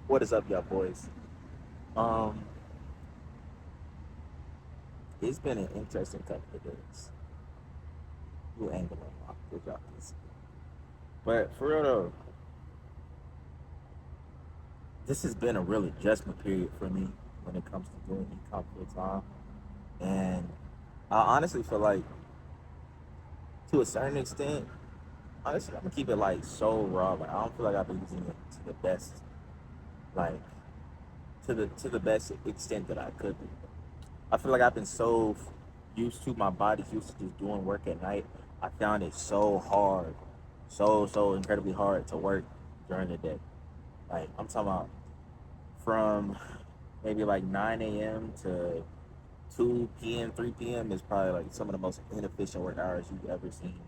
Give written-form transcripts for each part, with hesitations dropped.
What is up, y'all boys? Um, it's been an interesting couple of days. New angle unlock. Good job, this. But for real though, this has been a real adjustment period for me when it comes to doing ecom full time. And I honestly feel like, to a certain extent, honestly, I'm gonna keep it like so raw. Like I don't feel like I've been using it to the best, like to the best extent that I could be. I feel like I've been so used to my body's used to just doing work at night. I found it so hard, so incredibly hard to work during the day. Like I'm talking about from maybe like 9 a.m. to 2 p.m., 3 p.m. is probably like some of the most inefficient work hours you've ever seen.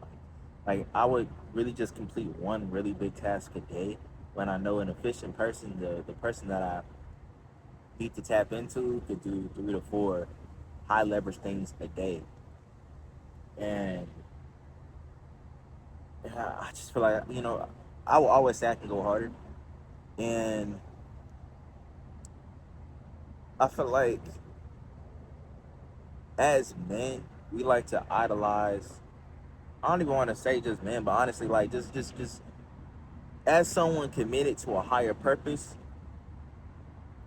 Like I would really just complete one really big task a day when I know an efficient person, the person that I need to tap into, could do 3 to 4 high leverage things a day. And I just feel like, I will always say I can go harder. And I feel like as men, we like to idolize. I don't even want to say just men, but honestly, like just as someone committed to a higher purpose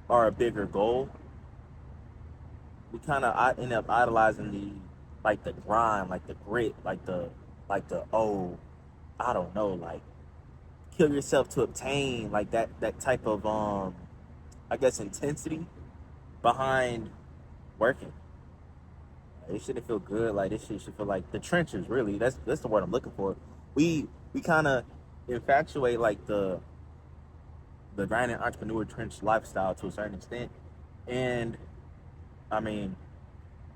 or a bigger goal, we kind of end up idolizing the grind, like the grit, like the I don't know, like kill yourself to obtain, like that type of I guess intensity behind working. It shouldn't feel good. Like this shit should feel like the trenches. Really, that's the word I'm looking for. We kind of infatuate like the grinding entrepreneur trench lifestyle to a certain extent, and I mean,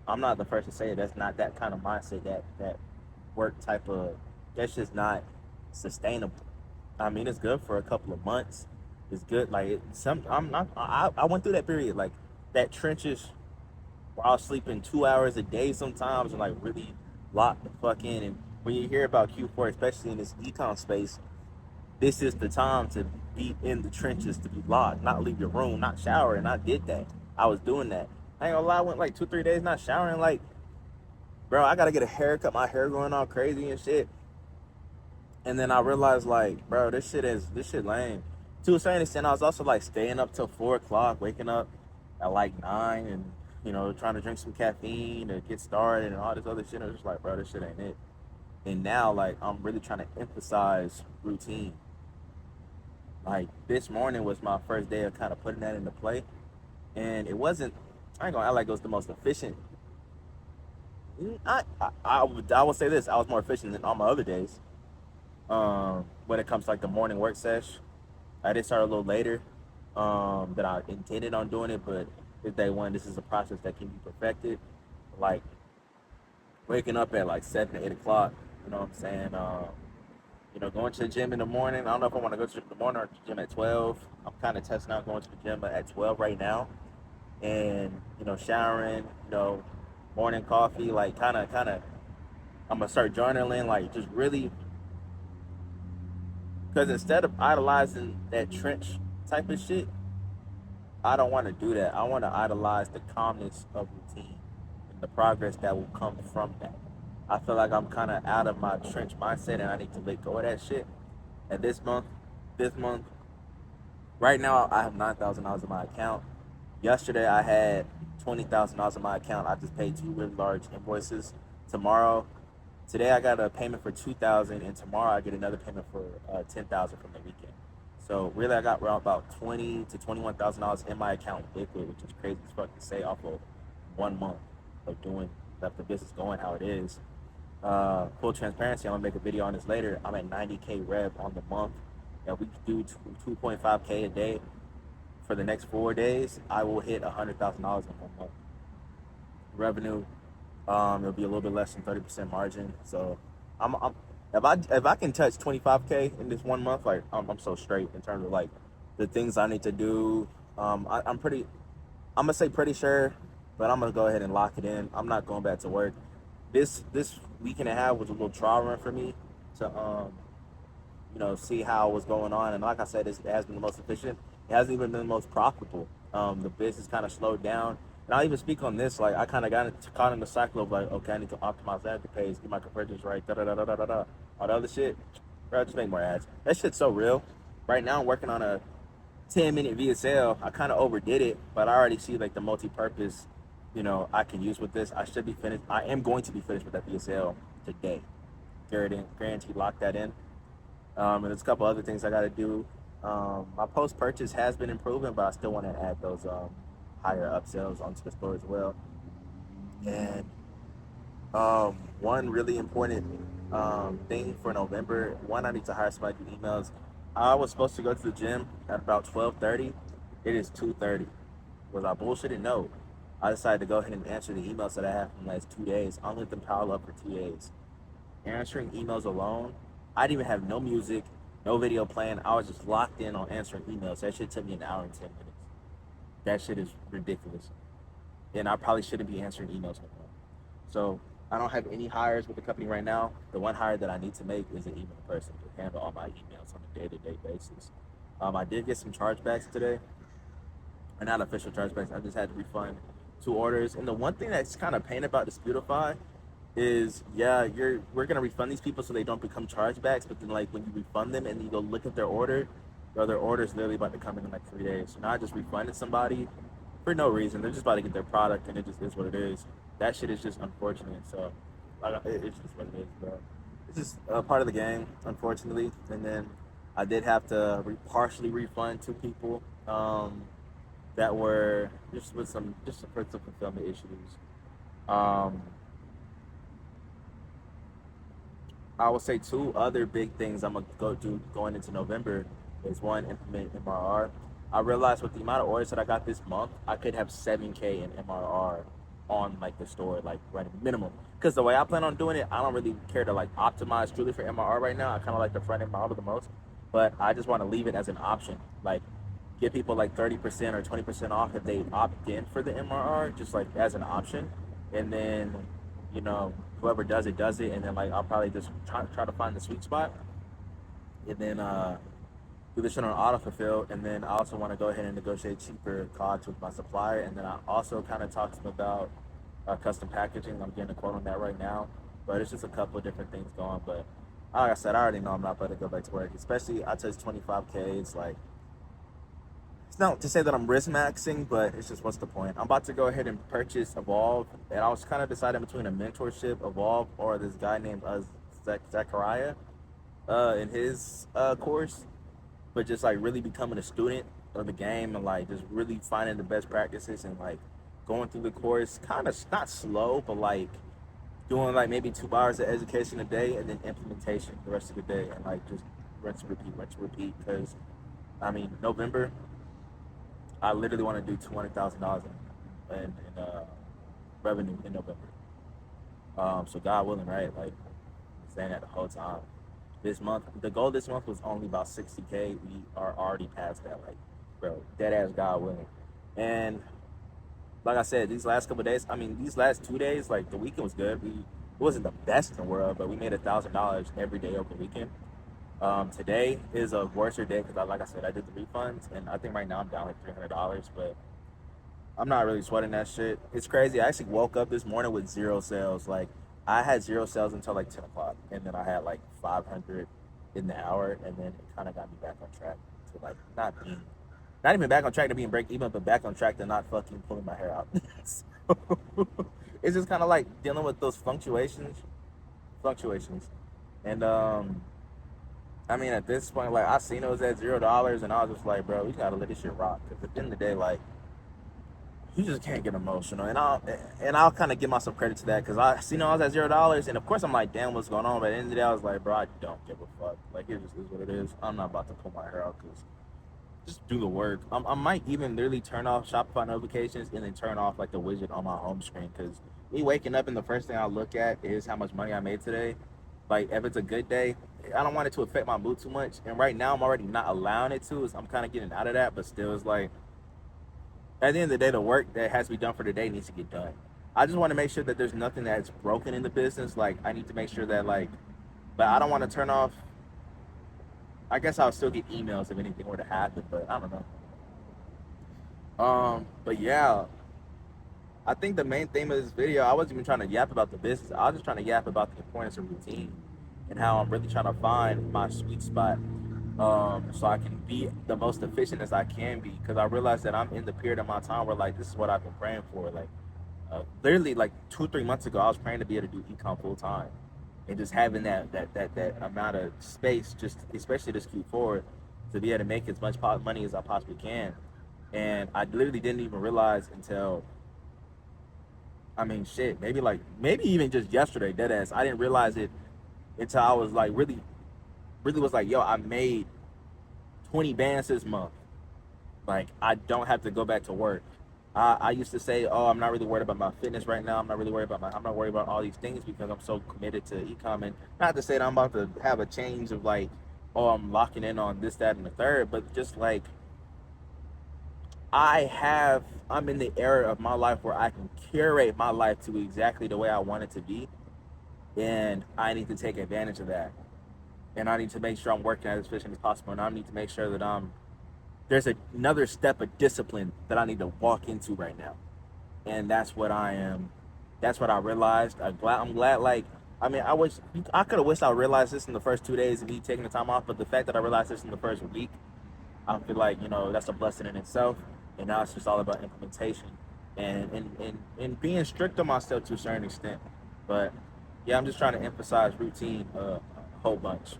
I'm not the first to say it. That's not that kind of mindset. That work type of, that's just not sustainable. I mean, it's good for a couple of months. It's good. Like some, I'm not. I went through that period. Like that trenches while sleeping 2 hours a day sometimes, and like really locked the fuck in. And when you hear about Q4, especially in this econ space, this is the time to be in the trenches, to be locked, not leave your room, not shower. And I did that. I was doing that. I ain't gonna lie, I went like 2, 3 days not showering. Like, bro, I gotta get a haircut. My hair going all crazy and shit. And then I realized, like, bro, this shit lame. To a certain extent, I was also like staying up till 4 o'clock, waking up at like 9, and trying to drink some caffeine to get started and all this other shit. I was just like, bro, this shit ain't it. And now, like, I'm really trying to emphasize routine. Like this morning was my first day of kind of putting that into play, and it wasn't. I ain't gonna act like it was the most efficient. I would say this: I was more efficient than all my other days. When it comes to like the morning work sesh, I did start a little later than I intended on doing it, but it's day one. This is a process that can be perfected. Like waking up at like 7 to 8 o'clock. You know what I'm saying? Going to the gym in the morning. I don't know if I want to go to the gym in the morning or to the gym at 12. I'm kind of testing out going to the gym at 12 right now, and showering. Morning coffee. Like kind of. I'm gonna start journaling. Like just really, because instead of idolizing that trench type of shit, I don't want to do that. I want to idolize the calmness of routine and the progress that will come from that. I feel like I'm kind of out of my trench mindset, and I need to let go of that shit. And this month, right now, I have $9,000 in my account. Yesterday, I had $20,000 in my account. I just paid two really large invoices. Tomorrow, Today I got a payment for 2,000, and tomorrow I get another payment for 10,000 from the weekend. So really, I got around about $20,000 to $21,000 in my account liquid, which is crazy as fuck to say off of 1 month of doing left the business going how it is. Full transparency, I'm gonna make a video on this later. I'm at 90K rev on the month. If we do 2.5K a day for the next 4 days, I will hit $100,000 in 1 month revenue. It'll be a little bit less than 30% margin. So I'm if I can touch 25K in this 1 month, like I'm so straight in terms of like the things I need to do. I'm pretty. I'm gonna say pretty sure, but I'm gonna go ahead and lock it in. I'm not going back to work. This week and a half was a little trial run for me to see how it was going on. And like I said, it has been the most efficient. It hasn't even been the most profitable. The business kind of slowed down. And I'll even speak on this. Like, I kind of caught in the cycle of like, okay, I need to optimize ad page, get my conversions right, da da da da da da da, all the other shit. Bro, just make more ads. That shit's so real. Right now, I'm working on a 10-minute VSL. I kind of overdid it, but I already see like the multi-purpose, I can use with this. I should be finished. I am going to be finished with that VSL today. Guaranteed, lock that in. And there's a couple other things I got to do. My post-purchase has been improving, but I still want to add those higher upsells onto the store as well. And one really important thing for November, one, I need to hire somebody to do emails. I was supposed to go to the gym at about 12:30. It is 2:30. Was I bullshitting? No. I decided to go ahead and answer the emails that I have from the last 2 days. I'll let them pile up for 2 days. Answering emails alone, I didn't even have no music, no video playing. I was just locked in on answering emails. That shit took me an hour and 10 minutes. That shit is ridiculous. And I probably shouldn't be answering emails no more. So I don't have any hires with the company right now. The one hire that I need to make is an email person to handle all my emails on a day-to-day basis. I did get some chargebacks today. Or not official chargebacks. I just had to refund 2 orders. And the one thing that's kind of pain about Disputify is, we're gonna refund these people so they don't become chargebacks. But then, like, when you refund them and you go look at their order, their order is literally about to come in like 3 days. So now I just refunded somebody for no reason. They're just about to get their product, and it just is what it is. That shit is just unfortunate. So it's just what it is, bro. It's just a part of the game, unfortunately. And then I did have to partially refund 2 people that were just with some fulfillment issues. Um, I would say 2 other big things I'm gonna go do going into November is, one, implement MRR. I realized with the amount of orders that I got this month, I could have 7K in MRR on like the store, like running minimum. Because the way I plan on doing it, I don't really care to like optimize truly for MRR right now. I kind of like the front end model the most, but I just want to leave it as an option. Like, give people like 30% or 20% off if they opt in for the MRR, just like as an option. And then, whoever does it, and then like I'll probably just try to find the sweet spot, and then do this shit on autofulfill. And then I also want to go ahead and negotiate cheaper costs with my supplier. And then I also kind of talked to them about custom packaging. I'm getting a quote on that right now, but it's just a couple of different things going. But like I said, I already know I'm not about to go back to work, especially I touched 25K. It's like, it's not to say that I'm risk maxing, but it's just, what's the point? I'm about to go ahead and purchase Evolve, and I was kind of deciding between a mentorship, Evolve, or this guy named Zachariah in his course. But just like really becoming a student of the game, and like just really finding the best practices, and like going through the course kind of not slow, but like doing like maybe 2 hours of education a day and then implementation the rest of the day, and like just rinse and repeat. Because November, I literally want to do $200,000 in revenue in November. So God willing, right? Like, saying that the whole time. This month, the goal this month was only about 60K. We are already past that, like, bro, dead ass God willing. And like I said, these last couple of days, these last 2 days, like the weekend was good. It wasn't the best in the world, but we made $1,000 every day over the weekend. Today is a worse day because, like I said, I did the refunds, and I think right now I'm down like $300, but I'm not really sweating that shit. It's crazy. I actually woke up this morning with 0 sales. Like, I had 0 sales until like 10 o'clock, and then I had like 500 in the hour, and then it kind of got me back on track to like not even back on track to being break even, but back on track to not fucking pulling my hair out. So, it's just kind of like dealing with those fluctuations, and at this point, like, I seen it was at $0, and I was just like, bro, we gotta let this shit rock. Because at the end of the day, like, you just can't get emotional, and I'll kind of give myself credit to that, because I was at $0, and of course I'm like, damn, what's going on? But at the end of the day, I was like, bro, I don't give a fuck. Like, it just is what it is. I'm not about to pull my hair out, because just do the work. I might even literally turn off Shopify notifications and then turn off like the widget on my home screen, because me waking up and the first thing I look at is how much money I made today. Like, if it's a good day, I don't want it to affect my mood too much. And right now, I'm already not allowing it to. I'm kind of getting out of that, but still, it's like, at the end of the day, the work that has to be done for the day needs to get done. I just want to make sure that there's nothing that's broken in the business. Like, I need to make sure that, like, but I don't want to turn off I guess I'll still get emails if anything were to happen, but I don't know. But yeah, I think the main theme of this video, I wasn't even trying to yap about the business. I was just trying to yap about the importance of routine and how I'm really trying to find my sweet spot, so I can be the most efficient as I can be. Because I realized that I'm in the period of my time where like this is what I've been praying for. Like literally like 2-3 months ago, I was praying to be able to do ecom full time, and just having that amount of space, just especially this Q4, to be able to make as much money as I possibly can. And I literally didn't even realize until, I mean, shit, maybe even just yesterday, dead ass. I didn't realize it until I was like really was like, yo, I made 20 bands this month. Like, I don't have to go back to work. I used to say, oh, I'm not really worried about my fitness right now. I'm not worried about all these things because I'm so committed to ecom. And not to say that I'm about to have a change of like, oh, I'm locking in on this, that, and the third, but just like, I'm in the era of my life where I can curate my life to exactly the way I want it to be. And I need to take advantage of that. And I need to make sure I'm working as efficient as possible. And I need to make sure that there's another step of discipline that I need to walk into right now. And that's what I am. That's what I realized. I'm glad. Like, I mean, I could have wished I realized this in the first 2 days of me taking the time off. But the fact that I realized this in the first week, I feel like, that's a blessing in itself. And now it's just all about implementation and being strict on myself to a certain extent. But yeah, I'm just trying to emphasize routine a whole bunch.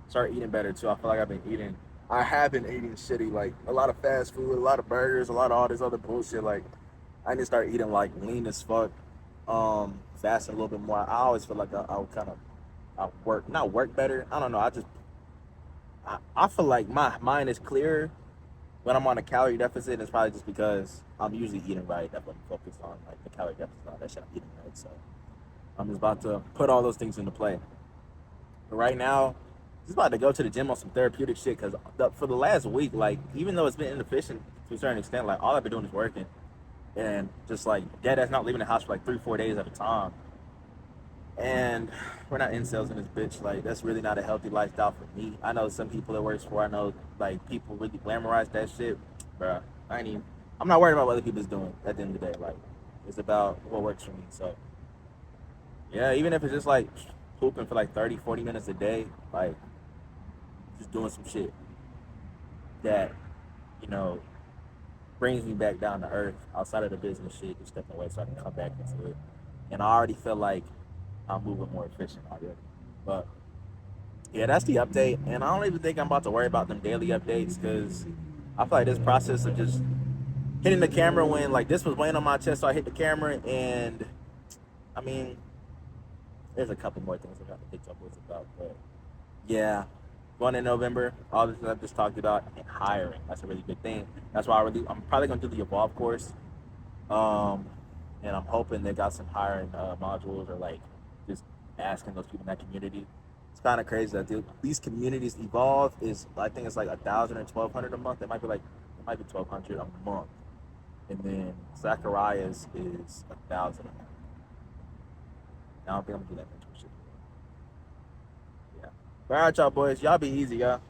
Start eating better too. I feel like I have been eating shitty, like a lot of fast food, a lot of burgers, a lot of all this other bullshit. Like, I need to start eating like lean as fuck, fasting a little bit more. I always feel like I'll kind of, not work better. I don't know. I feel like my mind is clearer when I'm on a calorie deficit. It's probably just because I'm usually eating right. That's what I'm focused on, like the calorie deficit, all that shit. I'm eating right, so I'm just about to put all those things into play. But right now, just about to go to the gym on some therapeutic shit because for the last week, like, even though it's been inefficient to a certain extent, like all I've been doing is working and just like dead ass not leaving the house for like 3-4 days at a time. And we're not incels in this bitch. Like, that's really not a healthy lifestyle for me. I know some people it works for. I know like people really glamorize that shit, bruh. I'm not worried about what other people's doing at the end of the day. Like, it's about what works for me. So yeah, even if it's just like hooping for like 30-40 minutes a day, like just doing some shit that, you know, brings me back down to earth outside of the business shit, just stepping away so I can come back into it. And I already feel like I'm moving more efficient already. But yeah, that's the update. And I don't even think I'm about to worry about them daily updates because I feel like this process of just hitting the camera when like this was weighing on my chest, so I hit the camera. And I mean, there's a couple more things I got to pick up with about, but yeah, going in November, all this I've just talked about, and hiring. That's a really big thing. That's why I'm probably gonna do the Evolve course. Um, and I'm hoping they got some hiring modules or like just asking those people in that community. It's kind of crazy that these communities. Evolve is, I think it's like 1,000 or 1,200 a month. It might be 1,200 a month, and then Zacharias is 1,000 a month. I don't think I'm gonna do that mentorship. Yeah. But all right, y'all boys, y'all be easy, y'all.